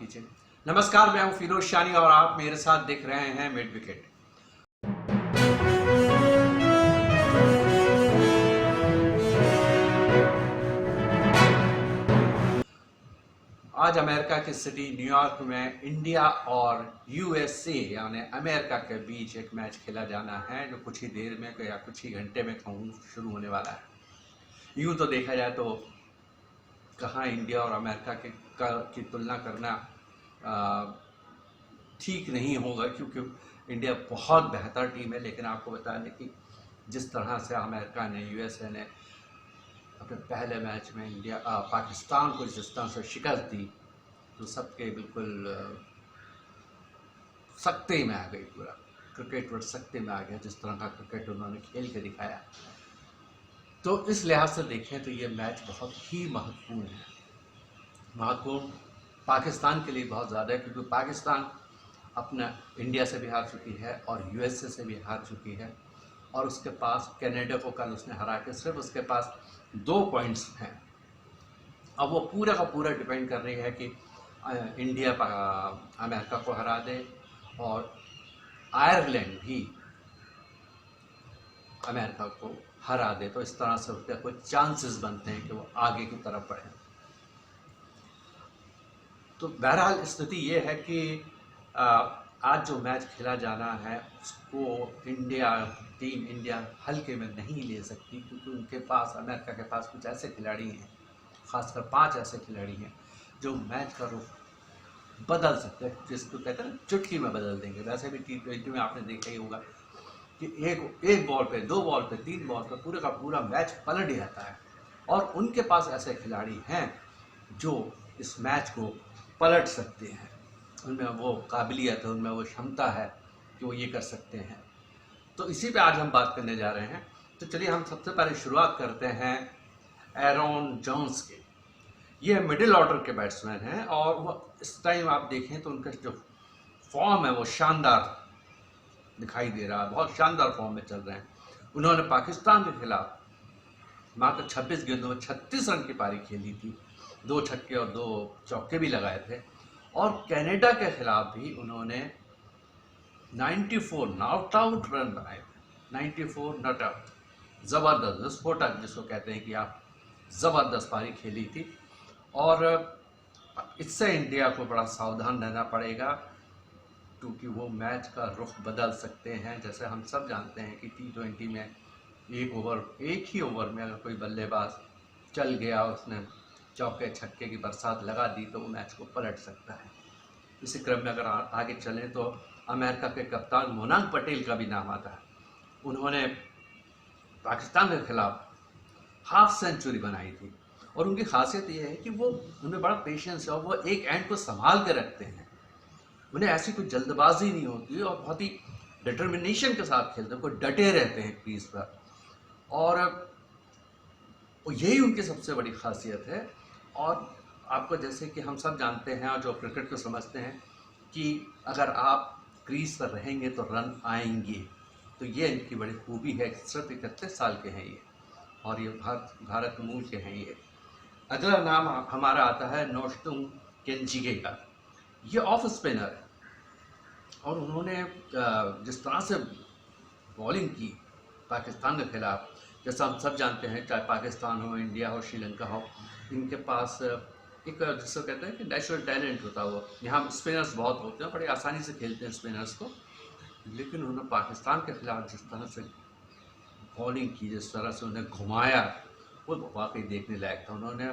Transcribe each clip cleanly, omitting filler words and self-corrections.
कीजिए। नमस्कार, मैं हूं फिरोज शानी और आप मेरे साथ देख रहे हैं मिड विकेट। आज अमेरिका की सिटी न्यूयॉर्क में इंडिया और यूएसए यानी अमेरिका के बीच एक मैच खेला जाना है जो कुछ ही देर में या कुछ ही घंटे में शुरू होने वाला है। यूं तो देखा जाए तो कहाँ इंडिया और अमेरिका की तुलना करना ठीक नहीं होगा, क्योंकि इंडिया बहुत बेहतर टीम है। लेकिन आपको बता दें कि जिस तरह से अमेरिका ने, यूएसए ने अपने पहले मैच में पाकिस्तान को जिस तरह से शिकस्त दी, तो सबके बिल्कुल सख्ते में आ गई। पूरा क्रिकेट वर्ल्ड सख्ते में आ गया जिस तरह का क्रिकेट उन्होंने खेल के दिखाया। तो इस लिहाज से देखें तो ये मैच बहुत ही महत्वपूर्ण है। महत्वपूर्ण पाकिस्तान के लिए बहुत ज़्यादा है, क्योंकि पाकिस्तान अपना इंडिया से भी हार चुकी है और यूएसए से भी हार चुकी है, और उसके पास कनाडा को कल उसने हरा के सिर्फ उसके पास 2 पॉइंट्स हैं। अब वो पूरा का पूरा डिपेंड कर रही है कि इंडिया अमेरिका को हरा दे और आयरलैंड भी अमेरिका को हरा दे, तो इस तरह से उसके कुछ चांसेस बनते हैं कि वो आगे की तरफ बढ़े। तो बहरहाल स्थिति ये है कि आज जो मैच खेला जाना है उसको टीम इंडिया हल्के में नहीं ले सकती, क्योंकि उनके पास, अमेरिका के पास कुछ ऐसे खिलाड़ी हैं, खासकर 5 ऐसे खिलाड़ी हैं जो मैच का रुख बदल सकते हैं, जिसको कहते हैं चुटकी में बदल देंगे। वैसे भी T20 में आपने देखा ही होगा कि एक बॉल पे, 2 बॉल पे, 3 बॉल पे पूरा का पूरा मैच पलट जाता है, और उनके पास ऐसे खिलाड़ी हैं जो इस मैच को पलट सकते हैं। उनमें वो काबिलियत है, उनमें वो क्षमता है कि वो ये कर सकते हैं। तो इसी पे आज हम बात करने जा रहे हैं। तो चलिए हम सबसे पहले शुरुआत करते हैं एरॉन जोन्स के। ये मिडिल ऑर्डर के बैट्समैन हैं और वो इस टाइम आप देखें तो उनका जो फॉर्म है वो शानदार दिखाई दे रहा है, बहुत शानदार फॉर्म में चल रहे हैं। उन्होंने पाकिस्तान के खिलाफ मात्र 26 गेंदों में 36 रन की पारी खेली थी, 2 छक्के और 2 चौके भी लगाए थे। और कनाडा के खिलाफ भी उन्होंने 94 नॉट आउट रन बनाए थे, 94 नॉट आउट, ज़बरदस्त विस्फोटक जिसको कहते हैं कि आप ज़बरदस्त पारी खेली थी। और इससे इंडिया को बड़ा सावधान रहना पड़ेगा, क्योंकि वो मैच का रुख बदल सकते हैं। जैसे हम सब जानते हैं कि T20 में एक ही ओवर में अगर कोई बल्लेबाज चल गया, उसने चौके छक्के की बरसात लगा दी, तो वो मैच को पलट सकता है। इसी क्रम में अगर आगे चलें तो अमेरिका के कप्तान मोनांग पटेल का भी नाम आता है। उन्होंने पाकिस्तान के खिलाफ हाफ सेंचुरी बनाई थी, और उनकी खासियत ये है कि वो, उनमें बड़ा पेशेंस है और वो एक एंड को संभाल के रखते हैं। उन्हें ऐसी कोई जल्दबाजी नहीं होती और बहुत ही डिटर्मिनेशन के साथ खेलते हैं, कोई डटे रहते हैं क्रीज पर, और यही उनकी सबसे बड़ी खासियत है। और आपको, जैसे कि हम सब जानते हैं और जो क्रिकेट को समझते हैं, कि अगर आप क्रीज पर रहेंगे तो रन आएंगे, तो ये इनकी बड़ी खूबी है। सिर्फ 31 साल के हैं ये, और ये भारत मूल के हैं ये। अगला नाम हमारा आता है नोस्टुंग केंजिगे का। ये ऑफ स्पिनर है, और उन्होंने जिस तरह से बॉलिंग की पाकिस्तान के खिलाफ, जैसा हम सब जानते हैं, चाहे पाकिस्तान हो, इंडिया हो, श्रीलंका हो, इनके पास एक, जिसको कहते हैं कि नेचुरल टैलेंट होता है। वो यहाँ स्पिनर्स बहुत होते हैं, बड़ी आसानी से खेलते हैं स्पिनर्स को, लेकिन उन्होंने पाकिस्तान के खिलाफ जिस तरह से बॉलिंग की, जिस तरह से उन्हें घुमाया, वो वाकई देखने लायक था। उन्होंने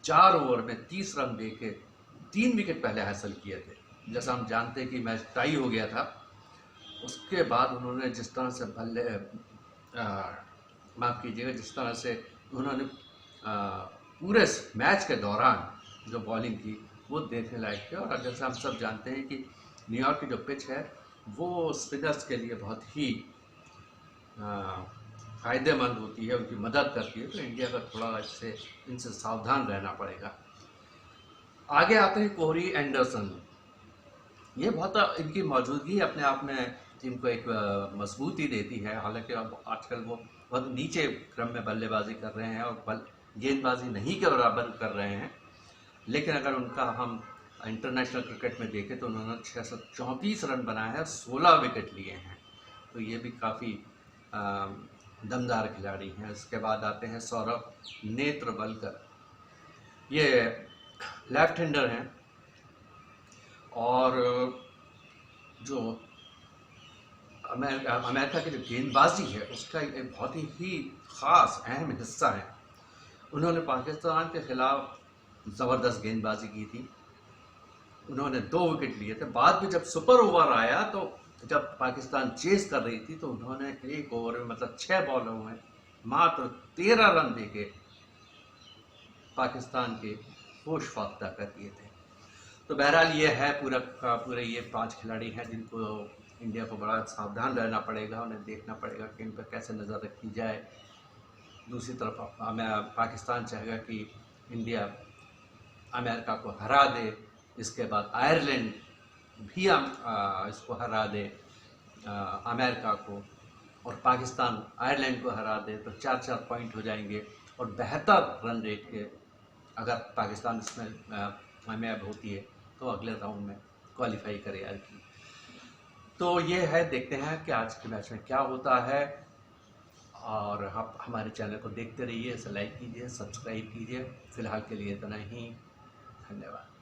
4 ओवर में 30 रन दे के 3 विकेट पहले हासिल किए थे। जैसा हम जानते हैं कि मैच टाई हो गया था, उसके बाद उन्होंने जिस तरह से माफ़ कीजिएगा, जिस तरह से उन्होंने पूरे मैच के दौरान जो बॉलिंग की, वो देखने लायक है। और जैसे हम सब जानते हैं कि न्यूयॉर्क की जो पिच है वो स्पिनर्स के लिए बहुत ही फ़ायदेमंद होती है, उनकी मदद करती है। तो इंडिया का थोड़ा इनसे सावधान रहना पड़ेगा। आगे आते हैं कोहरी एंडरसन। ये बहुत, इनकी मौजूदगी अपने आप में इनको एक मजबूती देती है। हालांकि अब आजकल वो बहुत नीचे क्रम में बल्लेबाजी कर रहे हैं और गेंदबाजी नहीं के बराबर कर रहे हैं, लेकिन अगर उनका हम इंटरनेशनल क्रिकेट में देखें तो उन्होंने 634 रन बनाए हैं, 16 विकेट लिए हैं, तो ये भी काफ़ी दमदार खिलाड़ी हैं। उसके बाद आते हैं सौरभ नेत्रवलकर, ये लेफ्ट हैंडर हैं और जो अमेरिका की जो गेंदबाजी है उसका एक बहुत ही ख़ास अहम हिस्सा है। उन्होंने पाकिस्तान के ख़िलाफ़ ज़बरदस्त गेंदबाजी की थी, उन्होंने 2 विकेट लिए थे। बाद में जब सुपर ओवर आया तो जब पाकिस्तान चेस कर रही थी तो उन्होंने एक ओवर में मतलब 6 बॉलों में मात्र 13 रन देके पाकिस्तान के होश फाख्ता कर दिए थे। तो बहरहाल ये है पूरे ये 5 खिलाड़ी हैं जिनको इंडिया को बड़ा सावधान रहना पड़ेगा, उन्हें देखना पड़ेगा कि इन पर कैसे नज़र रखी जाए। दूसरी तरफ पाकिस्तान चाहेगा कि इंडिया अमेरिका को हरा दे, इसके बाद आयरलैंड भी इसको हरा दे अमेरिका को, और पाकिस्तान आयरलैंड को हरा दे तो 4-4 पॉइंट हो जाएंगे और बेहतर रन रेट के अगर पाकिस्तान इसमें कामयाब होती है तो अगले राउंड में क्वालिफाई करेगी। तो ये है, देखते हैं कि आज के मैच में क्या होता है। और आप हमारे चैनल को देखते रहिए, इसे लाइक कीजिए, सब्सक्राइब कीजिए। फ़िलहाल के लिए इतना ही, धन्यवाद।